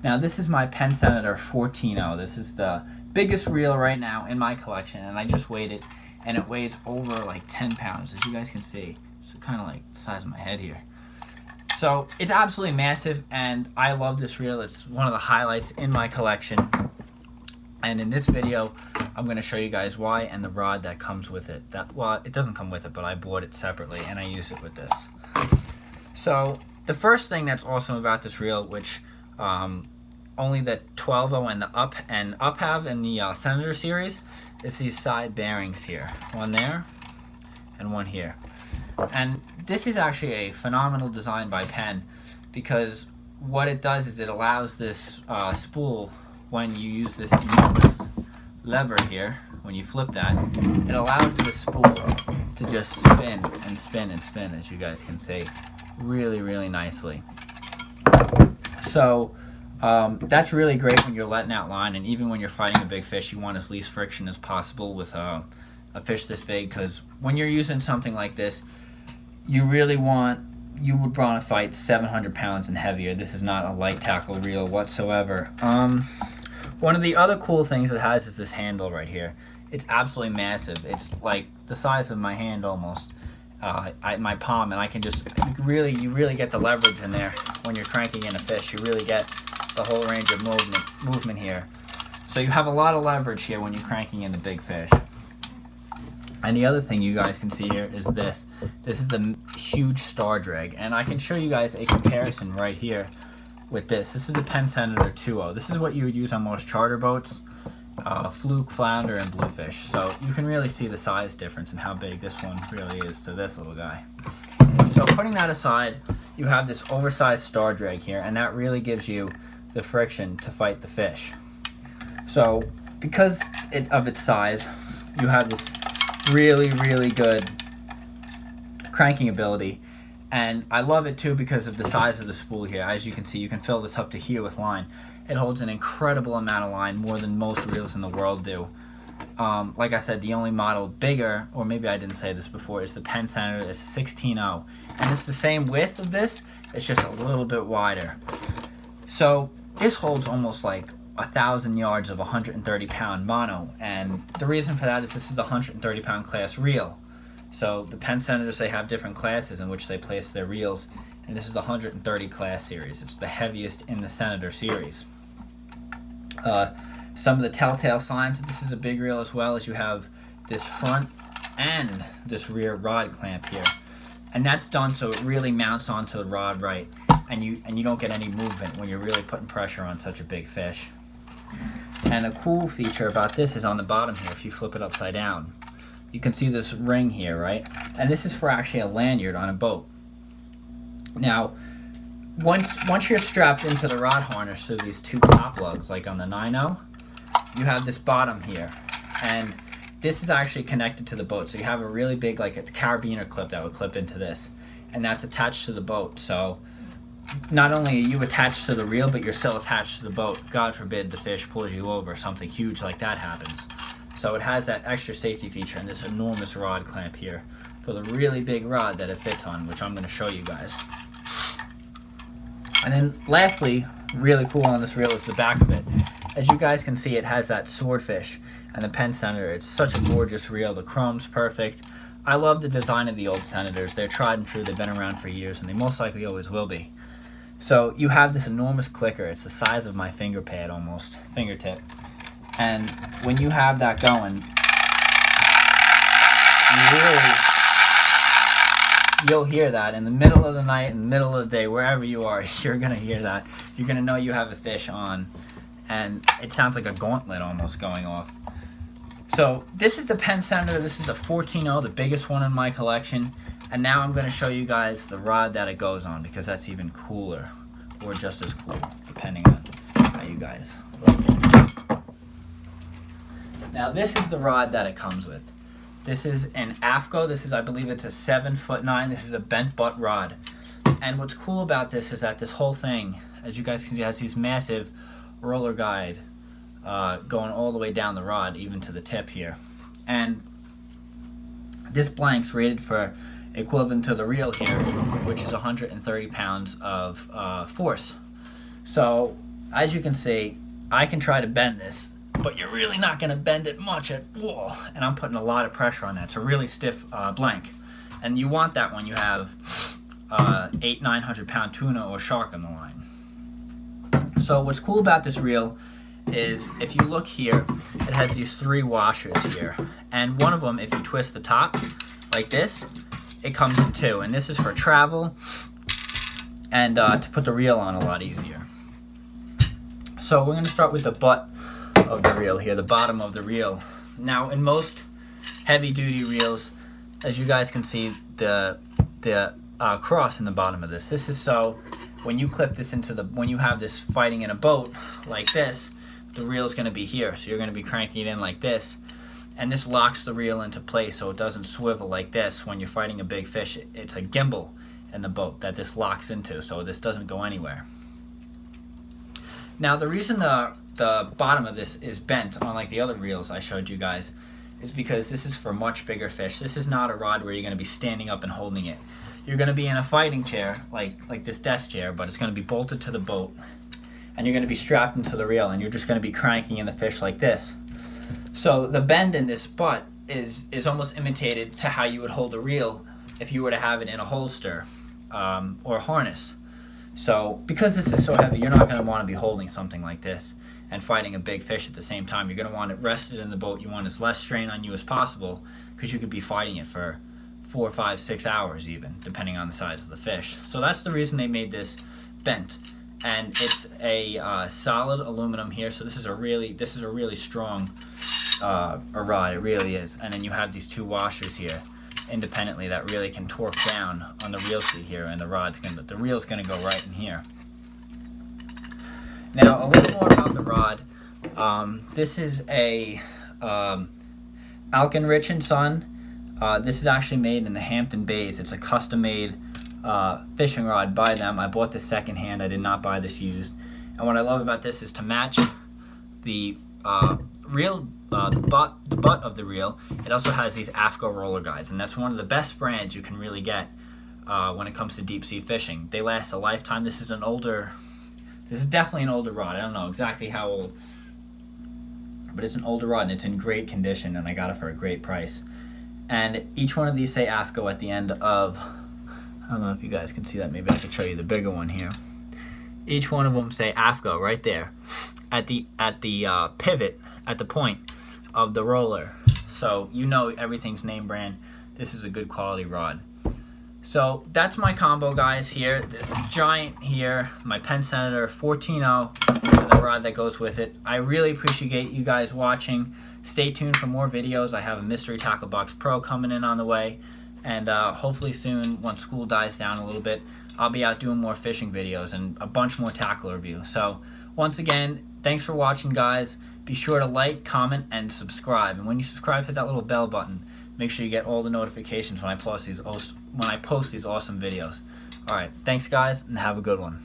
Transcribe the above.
Now this is my Penn Senator 14-0. This is the biggest reel right now in my collection, and I just weighed it, and it weighs over like 10 pounds, as you guys can see. It's kind of like the size of my head here. So it's absolutely massive, and I love this reel. It's one of the highlights in my collection. And in this video, I'm going to show you guys why and the rod that comes with it. Well, it doesn't come with it, but I bought it separately, and I use it with this. So the first thing that's awesome about this reel, which only the 12-0 and the up have in the Senator series, is these side bearings here. One there and one here. And this is actually a phenomenal design by Penn, because what it does is it allows this spool, when you use this enormous lever here, when you flip that, it allows the spool to just spin and spin and spin, as you guys can see, really, really nicely. So that's really great when you're letting out line, and even when you're fighting a big fish, you want as least friction as possible with a fish this big, because when you're using something like this, you would want to fight 700 pounds and heavier. This is not a light tackle reel whatsoever. One of the other cool things it has is this handle right here. It's absolutely massive. It's like the size of my hand almost, my palm, and I can just you really get the leverage in there when you're cranking in a fish. You really get the whole range of movement here. So you have a lot of leverage here when you're cranking in the big fish. And the other thing you guys can see here is this. This is the huge star drag, and I can show you guys a comparison right here with this. This is the Penn Senator 2.0. This is what you would use on most charter boats, fluke, flounder, and bluefish. So you can really see the size difference and how big this one really is to this little guy. So putting that aside, you have this oversized star drag here, and that really gives you the friction to fight the fish. So because of its size, you have this really, really good cranking ability. And I love it too because of the size of the spool here. As you can see, you can fill this up to here with line. It holds an incredible amount of line, more than most reels in the world do. Like I said, the only model bigger, or maybe I didn't say this before, is the Penn Senator. It's 16-0. And it's the same width of this, it's just a little bit wider. So this holds almost like 1,000 yards of 130-pound mono. And the reason for that is this is the 130-pound class reel. So the Penn Senators, they have different classes in which they place their reels, and this is the 130 class series. It's the heaviest in the Senator series. Some of the telltale signs that this is a big reel as well is you have this front and this rear rod clamp here, and that's done so it really mounts onto the rod right, and you don't get any movement when you're really putting pressure on such a big fish. And a cool feature about this is on the bottom here, if you flip it upside down, you can see this ring here, right? And this is for actually a lanyard on a boat. Now, once you're strapped into the rod harness through these two top lugs, like on the 9.0, you have this bottom here. And this is actually connected to the boat. So you have a really big, like a carabiner clip that would clip into this. And that's attached to the boat. So not only are you attached to the reel, but you're still attached to the boat. God forbid the fish pulls you over, something huge like that happens. So it has that extra safety feature and this enormous rod clamp here for the really big rod that it fits on, which I'm going to show you guys. And then lastly, really cool on this reel is the back of it. As you guys can see, it has that swordfish and the Penn Senator. It's such a gorgeous reel. The chrome's perfect. I love the design of the old Senators. They're tried and true. They've been around for years, and they most likely always will be. So you have this enormous clicker. It's the size of my finger pad almost, fingertip. And when you have that going, you'll hear that in the middle of the night, in the middle of the day, wherever you are, you're going to hear that. You're going to know you have a fish on, and it sounds like a gauntlet almost going off. So this is the Penn Senator. This is the 14-0, the biggest one in my collection. And now I'm going to show you guys the rod that it goes on, because that's even cooler, or just as cool, depending on how you guys look at it. Now this is the rod that it comes with. This is an AFCO. This is, I believe it's a 7'9". This is a bent butt rod. And what's cool about this is that this whole thing, as you guys can see, has these massive roller guide going all the way down the rod, even to the tip here. And this blank's rated for equivalent to the reel here, which is 130 pounds of force. So as you can see, I can try to bend this, but you're really not going to bend it much at all. And I'm putting a lot of pressure on that. It's a really stiff blank. And you want that when you have 800-900 pound tuna or shark on the line. So what's cool about this reel is if you look here, it has these 3 washers here. And one of them, if you twist the top like this, it comes in 2. And this is for travel and to put the reel on a lot easier. So we're going to start with the butt of the reel here, the bottom of the reel. Now in most heavy duty reels, as you guys can see, the cross in the bottom of this. This is so when you clip this into when you have this fighting in a boat like this, the reel is going to be here. So you're going to be cranking it in like this. And this locks the reel into place so it doesn't swivel like this when you're fighting a big fish. It's a gimbal in the boat that this locks into, so this doesn't go anywhere. Now the reason the bottom of this is bent, unlike the other reels I showed you guys, is because this is for much bigger fish. This is not a rod where you're going to be standing up and holding it. You're going to be in a fighting chair, like this desk chair, but it's going to be bolted to the boat, and you're going to be strapped into the reel, and you're just going to be cranking in the fish like this. So the bend in this butt is almost imitated to how you would hold a reel if you were to have it in a holster or harness. So because this is so heavy, you're not going to want to be holding something like this and fighting a big fish at the same time. You're going to want it rested in the boat. You want as less strain on you as possible, because you could be fighting it for 4, 5, 6 hours even, depending on the size of the fish. So that's the reason they made this bent. And it's a solid aluminum here, so this is a really strong a rod. It really is. And then you have these 2 washers here independently that really can torque down on the reel seat here, and the reel's gonna go right in here. Now a little more about the rod. This is a Alkenrich & Son. This is actually made in the Hampton Bays. It's a custom-made fishing rod by them. I bought this secondhand. I did not buy this used. And what I love about this is to match the reel, the butt of the reel. It also has these AFCO roller guides, and that's one of the best brands you can really get when it comes to deep sea fishing. They last a lifetime. This is definitely an older rod. I don't know exactly how old, but it's an older rod and it's in great condition, and I got it for a great price. And each one of these say AFCO at the end of, I don't know if you guys can see that. Maybe I could show you the bigger one here. Each one of them say AFCO right there at the pivot, at the point of the roller. So you know everything's name brand. This is a good quality rod. So that's my combo, guys, here. This giant here, my Penn Senator 14-0, and the rod that goes with it. I really appreciate you guys watching. Stay tuned for more videos. I have a Mystery Tackle Box Pro coming in on the way. And hopefully soon, once school dies down a little bit, I'll be out doing more fishing videos and a bunch more tackle reviews. So once again, thanks for watching, guys. Be sure to like, comment, and subscribe. And when you subscribe, hit that little bell button. Make sure you get all the notifications when I post these awesome videos. All right, thanks, guys, and have a good one.